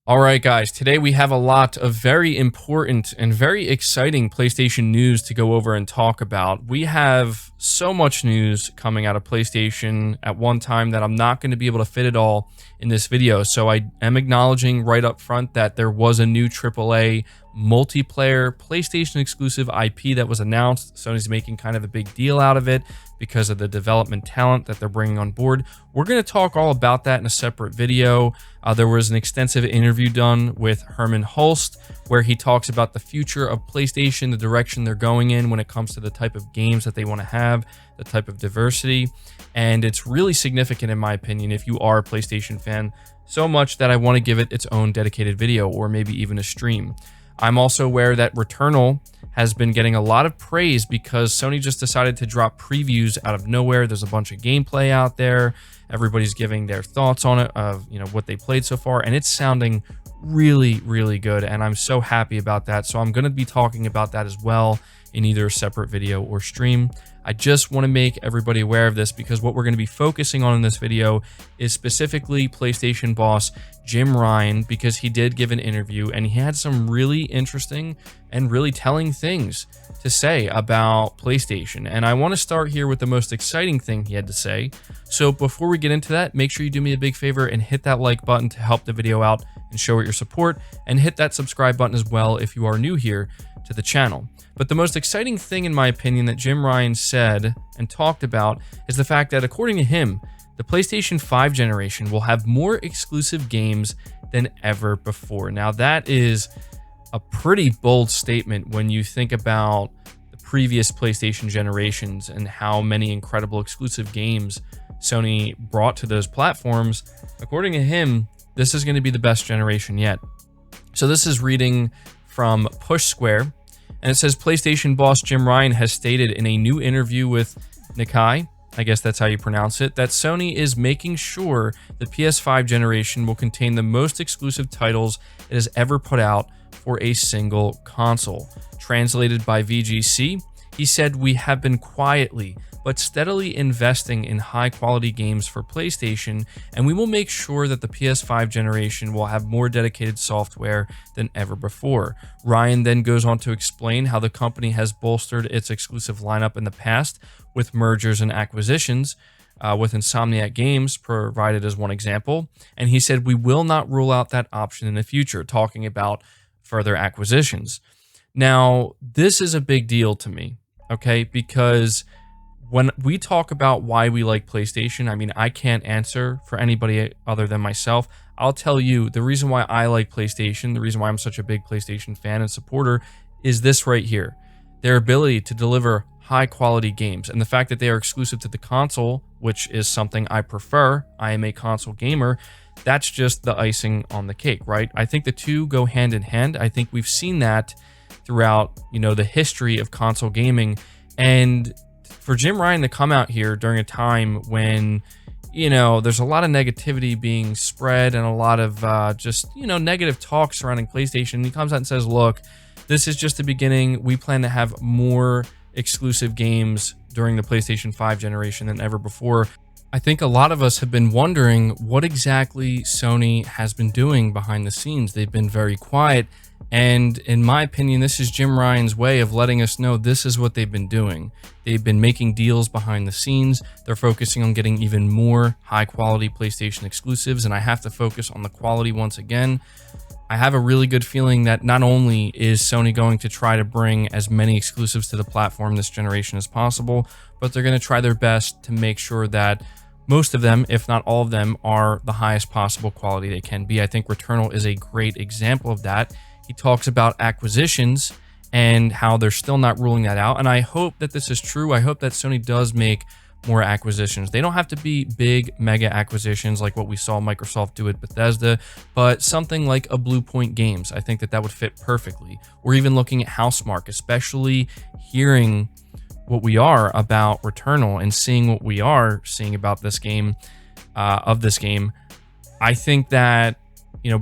All right, guys, today we have a lot of very important and very exciting PlayStation news to go over and talk about. We have so much news coming out of PlayStation at one time that I'm not going to be able to fit it all in this video. So I am acknowledging right up front that there was a new AAA multiplayer PlayStation exclusive IP that was announced. Sony's making kind of a big deal out of it because of the development talent that they're bringing on board. We're going to talk all about that in a separate video. There was an extensive interview done with Herman Hulst where he talks about the future of PlayStation, the direction they're going in when it comes to the type of games that they want to have, the type of diversity. And it's really significant, in my opinion, if you are a PlayStation fan, so much that I want to give it its own dedicated video or maybe even a stream. I'm also aware that Returnal has been getting a lot of praise because Sony just decided to drop previews out of nowhere. There's a bunch of gameplay out there. Everybody's giving their thoughts on it of, what they played so far, and it's sounding really, really good, and I'm so happy about that. So I'm going to be talking about that as well in either a separate video or stream. I just want to make everybody aware of this because what we're going to be focusing on in this video is specifically PlayStation boss Jim Ryan, because he did give an interview and he had some really interesting and really telling things to say about PlayStation. And I want to start here with the most exciting thing he had to say. So before we get into that, make sure you do me a big favor and hit that like button to help the video out and show it your support, and hit that subscribe button as well if you are new here to the channel. But the most exciting thing, in my opinion, that Jim Ryan said and talked about is the fact that, according to him, the PlayStation 5 generation will have more exclusive games than ever before. Now, that is a pretty bold statement when you think about the previous PlayStation generations and how many incredible exclusive games Sony brought to those platforms. According to him, this is going to be the best generation yet. So this is reading from Push Square. And it says PlayStation boss Jim Ryan has stated in a new interview with Nikkei, I guess that's how you pronounce it, that Sony is making sure the PS5 generation will contain the most exclusive titles it has ever put out for a single console. Translated by VGC, he said, "We have been quietly but steadily investing in high-quality games for PlayStation, and we will make sure that the PS5 generation will have more dedicated software than ever before." Ryan then goes on to explain how the company has bolstered its exclusive lineup in the past with mergers and acquisitions, with Insomniac Games provided as one example, and he said, "We will not rule out that option in the future," talking about further acquisitions. Now, this is a big deal to me, okay, because when we talk about why we like PlayStation, I mean, I can't answer for anybody other than myself. I'll tell you the reason why I like PlayStation, the reason why I'm such a big PlayStation fan and supporter, is this right here. Their ability to deliver high quality games, and the fact that they are exclusive to the console, which is something I prefer. I am a console gamer. That's just the icing on the cake, right? I think the two go hand in hand. I think we've seen that throughout, the history of console gaming. And for Jim Ryan to come out here during a time when, there's a lot of negativity being spread and a lot of negative talk surrounding PlayStation, he comes out and says, look, this is just the beginning. We plan to have more exclusive games during the PlayStation 5 generation than ever before. I think a lot of us have been wondering what exactly Sony has been doing behind the scenes. They've been very quiet. And in my opinion, this is Jim Ryan's way of letting us know this is what they've been doing. They've been making deals behind the scenes. They're focusing on getting even more high quality PlayStation exclusives. And I have to focus on the quality once again. I have a really good feeling that not only is Sony going to try to bring as many exclusives to the platform this generation as possible, but they're going to try their best to make sure that most of them, if not all of them, are the highest possible quality they can be. I think Returnal is a great example of that. He talks about acquisitions and how they're still not ruling that out. And I hope that this is true. I hope that Sony does make more acquisitions. They don't have to be big mega acquisitions like what we saw Microsoft do at Bethesda, but something like a Blue Point Games. I think that would fit perfectly. Or even looking at Housemarque, especially hearing what we are about Returnal and seeing what we are seeing about this game, I think that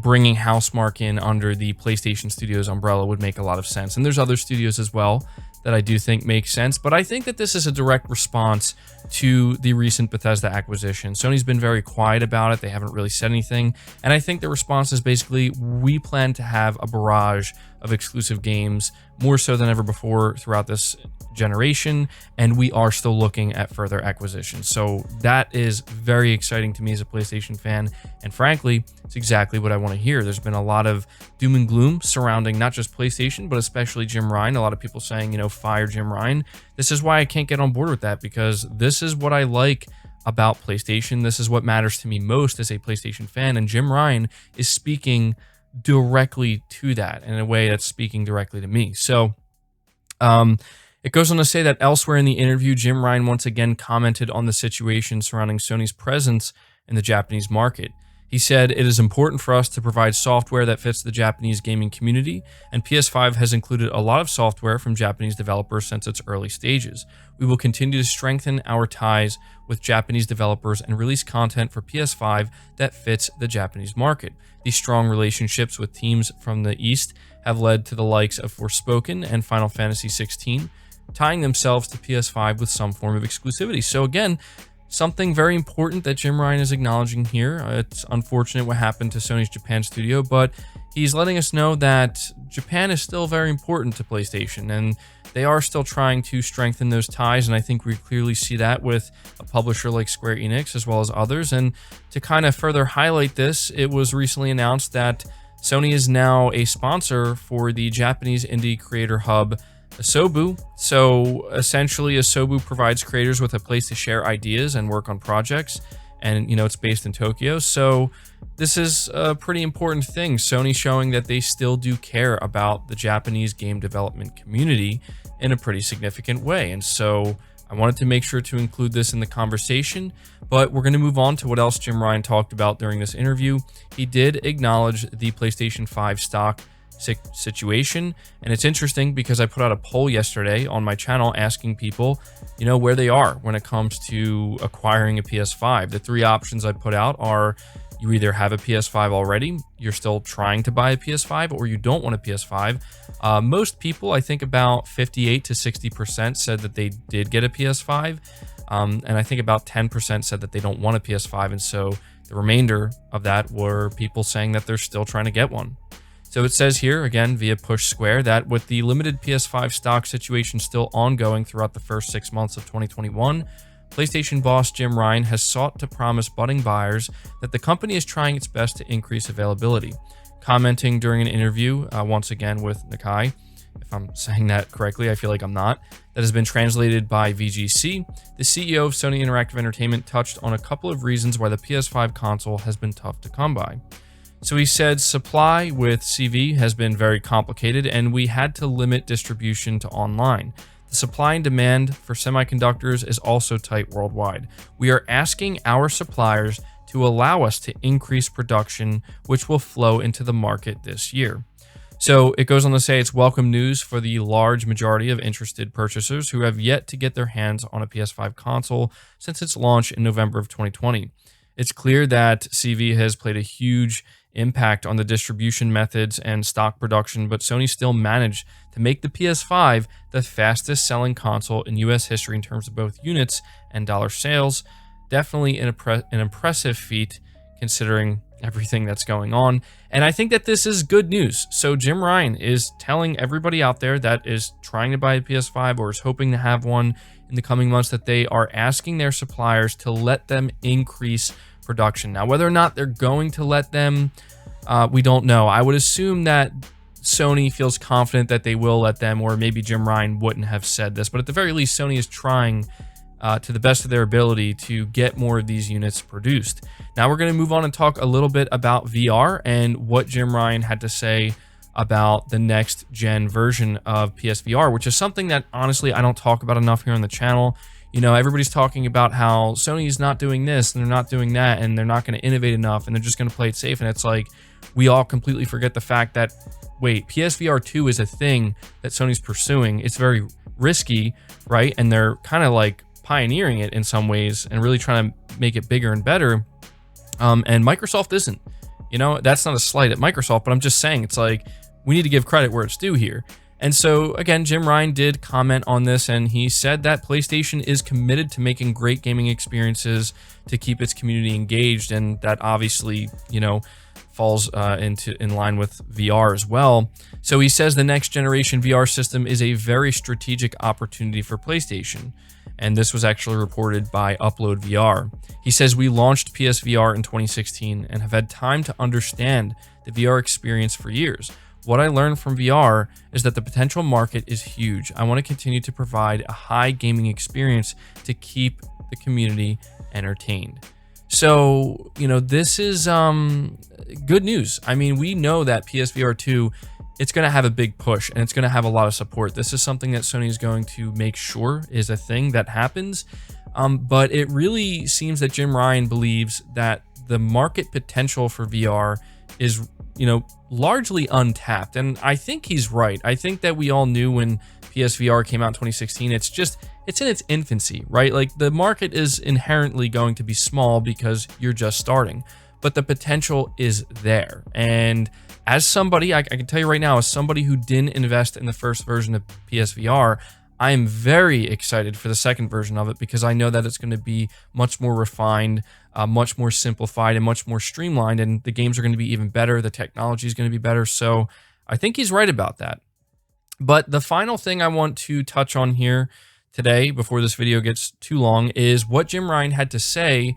bringing Housemarque in under the PlayStation Studios umbrella would make a lot of sense. And there's other studios as well that I do think makes sense, but I think that this is a direct response to the recent Bethesda acquisition. Sony's been very quiet about it. They haven't really said anything. And I think the response is basically, we plan to have a barrage of exclusive games, more so than ever before throughout this generation, and we are still looking at further acquisitions. So that is very exciting to me as a PlayStation fan, and frankly, it's exactly what I want to hear. There's been a lot of doom and gloom surrounding not just PlayStation, but especially Jim Ryan. A lot of people saying, fire Jim Ryan. This is why I can't get on board with that, because this is what I like about PlayStation. This is what matters to me most as a PlayStation fan, and Jim Ryan is speaking directly to that in a way that's speaking directly to me. So, it goes on to say that elsewhere in the interview, Jim Ryan once again commented on the situation surrounding Sony's presence in the Japanese market. He said, "It is important for us to provide software that fits the Japanese gaming community, and PS5 has included a lot of software from Japanese developers since its early stages. We will continue to strengthen our ties with Japanese developers and release content for PS5 that fits the Japanese market. These strong relationships with teams from the East have led to the likes of Forspoken and Final Fantasy XVI, tying themselves to PS5 with some form of exclusivity." So again, something very important that Jim Ryan is acknowledging here. It's unfortunate what happened to Sony's Japan studio, but he's letting us know that Japan is still very important to PlayStation, and they are still trying to strengthen those ties, and I think we clearly see that with a publisher like Square Enix as well as others. And to kind of further highlight this, it was recently announced that Sony is now a sponsor for the Japanese indie creator hub Asobu. So essentially, Asobu provides creators with a place to share ideas and work on projects, and it's based in Tokyo. So this is a pretty important thing. Sony showing that they still do care about the Japanese game development community in a pretty significant way. And so I wanted to make sure to include this in the conversation, but we're going to move on to what else Jim Ryan talked about during this interview. He did acknowledge the PlayStation 5 stock situation, and it's interesting because I put out a poll yesterday on my channel asking people, where they are when it comes to acquiring a PS5. The three options I put out are: you either have a PS5 already, you're still trying to buy a PS5, or you don't want a PS5. Most people, I think about 58 to 60% said that they did get a PS5, and I think about 10% said that they don't want a PS5, and so the remainder of that were people saying that they're still trying to get one. So it says here, again, via Push Square, that with the limited PS5 stock situation still ongoing throughout the first 6 months of 2021, PlayStation boss Jim Ryan has sought to promise budding buyers that the company is trying its best to increase availability. Commenting during an interview, once again with Nakai, if I'm saying that correctly, I feel like I'm not, that has been translated by VGC, the CEO of Sony Interactive Entertainment touched on a couple of reasons why the PS5 console has been tough to come by. So he said, supply with CV has been very complicated, and we had to limit distribution to online. The supply and demand for semiconductors is also tight worldwide. We are asking our suppliers to allow us to increase production, which will flow into the market this year. So it goes on to say it's welcome news for the large majority of interested purchasers who have yet to get their hands on a PS5 console since its launch in November of 2020. It's clear that CV has played a huge impact on the distribution methods and stock production, but Sony still managed to make the PS5 the fastest selling console in US history in terms of both units and dollar sales. Definitely an impressive feat considering everything that's going on. And I think that this is good news. So Jim Ryan is telling everybody out there that is trying to buy a PS5 or is hoping to have one in the coming months that they are asking their suppliers to let them increase production. Now, whether or not they're going to let them, we don't know. I would assume that Sony feels confident that they will let them, or maybe Jim Ryan wouldn't have said this, but at the very least, Sony is trying to the best of their ability to get more of these units produced. Now we're going to move on and talk a little bit about VR and what Jim Ryan had to say about the next gen version of PSVR, which is something that honestly I don't talk about enough here on the channel. Everybody's talking about how Sony's not doing this and they're not doing that and they're not going to innovate enough and they're just going to play it safe. And it's like, we all completely forget the fact that, wait, PSVR 2 is a thing that Sony's pursuing. It's very risky, right? And they're kind of like pioneering it in some ways and really trying to make it bigger and better. And Microsoft isn't. You know, that's not a slight at Microsoft, but I'm just saying it's like we need to give credit where it's due here. And so again, Jim Ryan did comment on this, and he said that PlayStation is committed to making great gaming experiences to keep its community engaged, and that obviously, you know, falls in line with VR as well. So he says the next generation VR system is a very strategic opportunity for PlayStation. And this was actually reported by Upload VR. He says, we launched PSVR in 2016 and have had time to understand the VR experience for years. What I learned from VR is that the potential market is huge. I want to continue to provide a high gaming experience to keep the community entertained. So, you know, this is good news. I mean, we know that PSVR 2, it's going to have a big push and it's going to have a lot of support. This is something that Sony is going to make sure is a thing that happens. But it really seems that Jim Ryan believes that the market potential for VR is, you know, largely untapped. And I think he's right. I think that we all knew when PSVR came out in 2016, it's in its infancy, right? Like the market is inherently going to be small because you're just starting, but the potential is there. And as somebody, I can tell you right now, as somebody who didn't invest in the first version of PSVR, I am very excited for the second version of it because I know that it's going to be much more refined, much more simplified, and much more streamlined, and the games are going to be even better. The technology is going to be better. So I think he's right about that. But the final thing I want to touch on here today, before this video gets too long, is what Jim Ryan had to say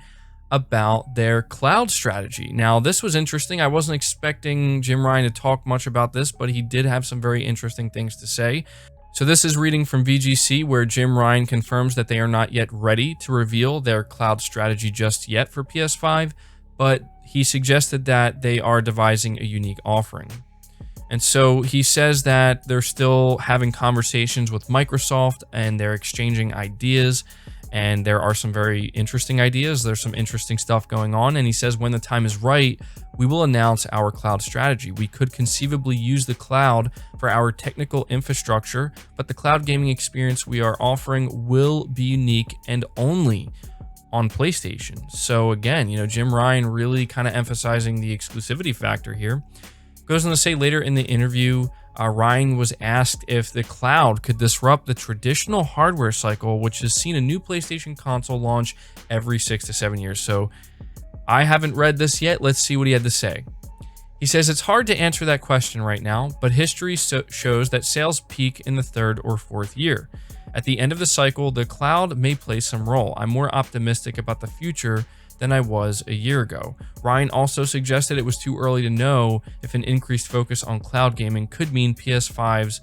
about their cloud strategy. Now, this was interesting. I wasn't expecting Jim Ryan to talk much about this, but he did have some very interesting things to say. So this is reading from VGC, where Jim Ryan confirms that they are not yet ready to reveal their cloud strategy just yet for PS5, but he suggested that they are devising a unique offering. And so he says that they're still having conversations with Microsoft and they're exchanging ideas. And there are some very interesting ideas. There's some interesting stuff going on. And he says when the time is right, we will announce our cloud strategy. We could conceivably use the cloud for our technical infrastructure, but the cloud gaming experience we are offering will be unique and only on PlayStation. So again, you know, Jim Ryan really kind of emphasizing the exclusivity factor here. Goes on to say later in the interview, Ryan was asked if the cloud could disrupt the traditional hardware cycle, which has seen a new PlayStation console launch every 6 to 7 years. So I haven't read this yet. Let's see what he had to say. He says, it's hard to answer that question right now, but history shows that sales peak in the 3rd or 4th year. At the end of the cycle, the cloud may play some role. I'm more optimistic about the future than I was a year ago. Ryan also suggested it was too early to know if an increased focus on cloud gaming could mean the PS5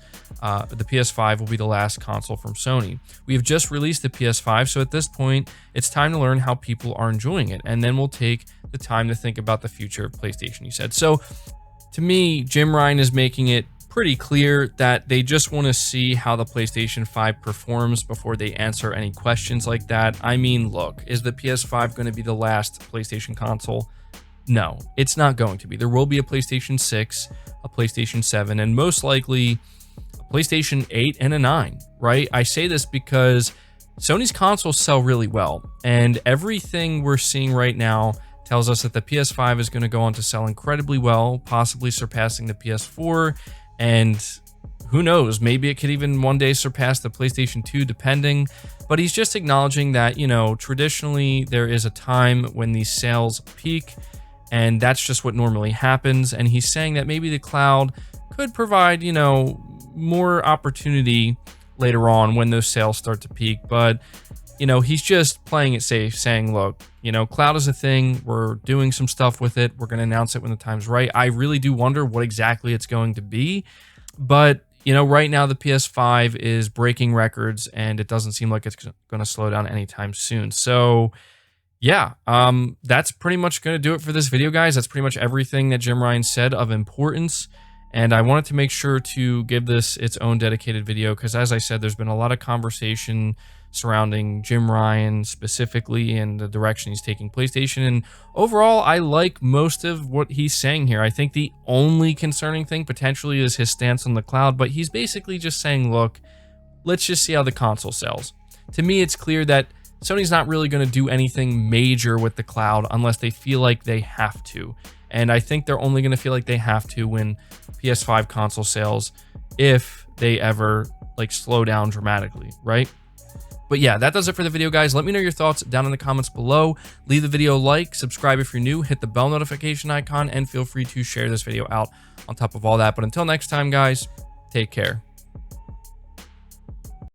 will be the last console from Sony. We have just released the PS5, so at this point, it's time to learn how people are enjoying it, and then we'll take the time to think about the future of PlayStation, he said. So, to me, Jim Ryan is making it pretty clear that they just want to see how the PlayStation 5 performs before they answer any questions like that. I mean, look, is the PS5 going to be the last PlayStation console? No, it's not going to be. There will be a PlayStation 6, a PlayStation 7, and most likely a PlayStation 8 and a 9, right? I say this because Sony's consoles sell really well, and everything we're seeing right now tells us that the PS5 is going to go on to sell incredibly well, possibly surpassing the PS4. And who knows, maybe it could even one day surpass the PlayStation 2, depending. But he's just acknowledging that, you know, traditionally there is a time when these sales peak, and that's just what normally happens. And he's saying that maybe the cloud could provide, you know, more opportunity later on when those sales start to peak. But, you know, he's just playing it safe, saying, look, you know, cloud is a thing. We're doing some stuff with it. We're going to announce it when the time's right. I really do wonder what exactly it's going to be. But, you know, right now the PS5 is breaking records and it doesn't seem like it's going to slow down anytime soon. So, yeah, that's pretty much going to do it for this video, guys. That's pretty much everything that Jim Ryan said of importance. And I wanted to make sure to give this its own dedicated video because, as I said, there's been a lot of conversation surrounding Jim Ryan specifically and the direction he's taking PlayStation. And overall, I like most of what he's saying here. I think the only concerning thing potentially is his stance on the cloud, but he's basically just saying, look, let's just see how the console sells. To me, it's clear that Sony's not really going to do anything major with the cloud unless they feel like they have to. And I think they're only going to feel like they have to win PS5 console sales if they ever like slow down dramatically, right? But yeah, that does it for the video, guys. Let me know your thoughts down in the comments below. Leave the video a like, subscribe if you're new, hit the bell notification icon, and feel free to share this video out on top of all that. But until next time, guys, take care.